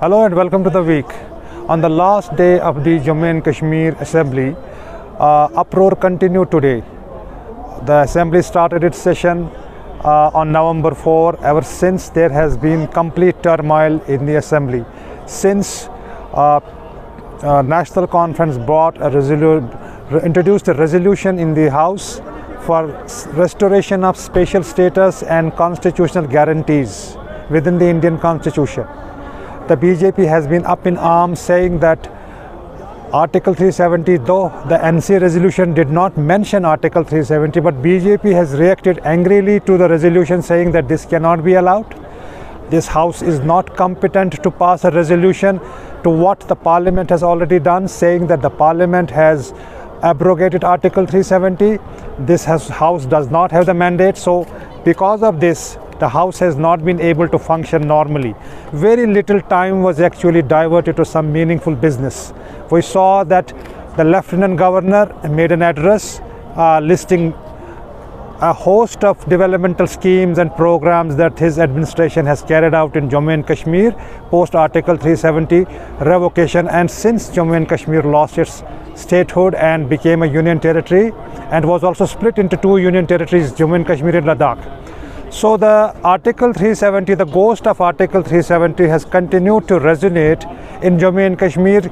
Hello and welcome to the week. On the last day of the Jammu and Kashmir Assembly, uproar continued today. The Assembly started its session on November 4. Ever since, there has been complete turmoil in the Assembly. Since National Conference introduced a resolution in the House for restoration of special status and constitutional guarantees within the Indian Constitution. The BJP has been up in arms saying that Article 370, though the NC resolution did not mention Article 370, but BJP has reacted angrily to the resolution saying that this cannot be allowed. This House is not competent to pass a resolution to what the Parliament has already done, saying that the Parliament has abrogated Article 370. This House does not have the mandate, so because of this, the House has not been able to function normally. Very little time was actually diverted to some meaningful business. We saw that the Lieutenant Governor made an address listing a host of developmental schemes and programs that his administration has carried out in Jammu and Kashmir post Article 370 revocation, and since Jammu and Kashmir lost its statehood and became a union territory and was also split into two union territories, Jammu and Kashmir and Ladakh. So the Article 370, the ghost of Article 370 has continued to resonate in Jammu and Kashmir,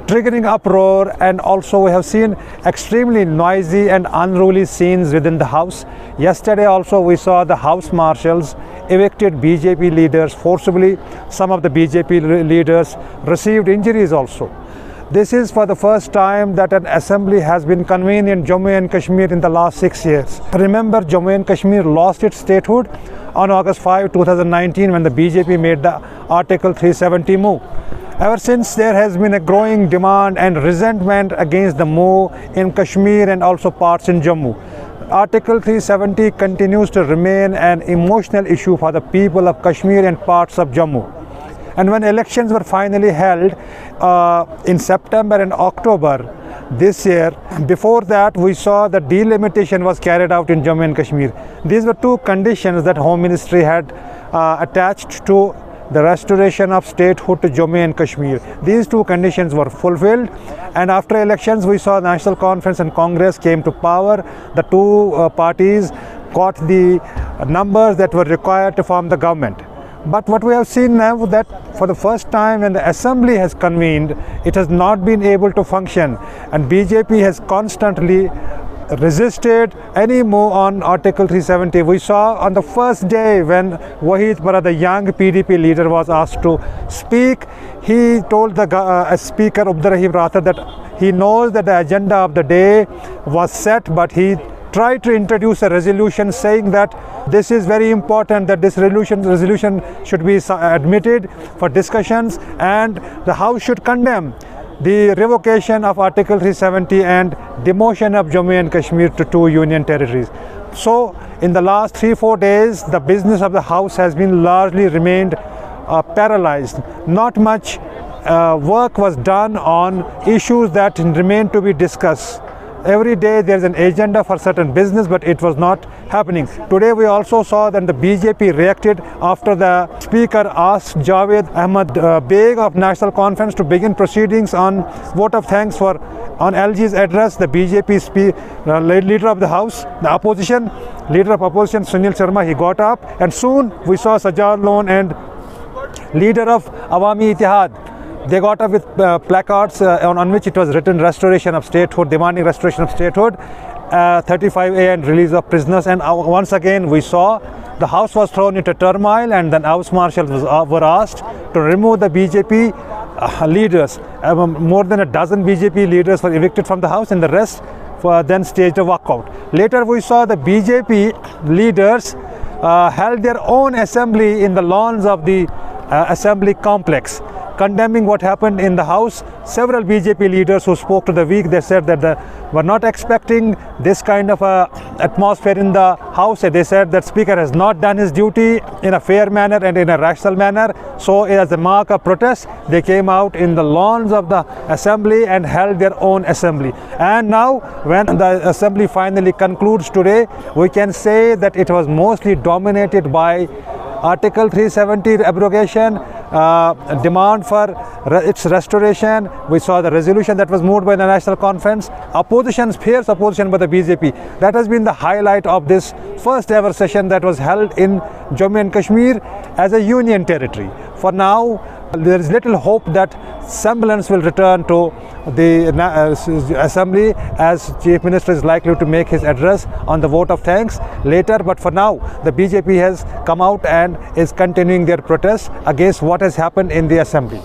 triggering uproar, and also we have seen extremely noisy and unruly scenes within the House. Yesterday also we saw the House marshals evicted BJP leaders forcibly. Some of the BJP leaders received injuries also. This is for the first time that an assembly has been convened in Jammu and Kashmir in the last 6 years. Remember, Jammu and Kashmir lost its statehood on August 5, 2019 when the BJP made the Article 370 move. Ever since, there has been a growing demand and resentment against the move in Kashmir and also parts in Jammu. Article 370 continues to remain an emotional issue for the people of Kashmir and parts of Jammu. And when elections were finally held in September and October this year, before that we saw that delimitation was carried out in Jammu and Kashmir. These were two conditions that Home Ministry had attached to the restoration of statehood to Jammu and Kashmir. These two conditions were fulfilled, and after elections we saw National Conference and Congress came to power. The two parties got the numbers that were required to form the government. But what we have seen now, that for the first time when the Assembly has convened, it has not been able to function, and BJP has constantly resisted any move on Article 370. We saw on the first day when Wahid Para, the young PDP leader, was asked to speak, he told the Speaker Abdurrahim Rathar that he knows that the agenda of the day was set, but he tried to introduce a resolution saying that this is very important, that this resolution should be admitted for discussions, and the House should condemn the revocation of Article 370 and demotion of Jammu and Kashmir to two union territories. So in the last 3-4 days, the business of the House has been largely remained paralyzed. Not much work was done on issues that remain to be discussed. Every day there is an agenda for certain business, but it was not happening. Today we also saw that the BJP reacted after the Speaker asked Javed Ahmad Beg of National Conference to begin proceedings on vote of thanks on LG's address. The BJP leader of the House, the opposition, leader of opposition Sunil Sharma, he got up, and soon we saw Sajjad Lone and leader of Awami Ittihad. They got up with placards on which it was written restoration of statehood, demanding restoration of statehood, 35A and release of prisoners. And once again we saw the House was thrown into turmoil, and then House marshals were asked to remove the BJP leaders. More than a dozen BJP leaders were evicted from the House, and the rest then staged a walkout. Later we saw the BJP leaders held their own assembly in the lawns of the assembly complex, condemning what happened in the House. Several BJP leaders who spoke to the week, they said that they were not expecting this kind of atmosphere in the House. They said that Speaker has not done his duty in a fair manner and in a rational manner. So as a mark of protest, they came out in the lawns of the Assembly and held their own assembly. And now when the Assembly finally concludes today, we can say that it was mostly dominated by Article 370 abrogation, demand for its restoration. We saw the resolution that was moved by the National Conference. Opposition, fierce opposition by the BJP. That has been the highlight of this first ever session that was held in Jammu and Kashmir as a union territory. For now, there is little hope that semblance will return to the Assembly, as Chief Minister is likely to make his address on the vote of thanks later. But for now, the BJP has come out and is continuing their protest against what has happened in the Assembly.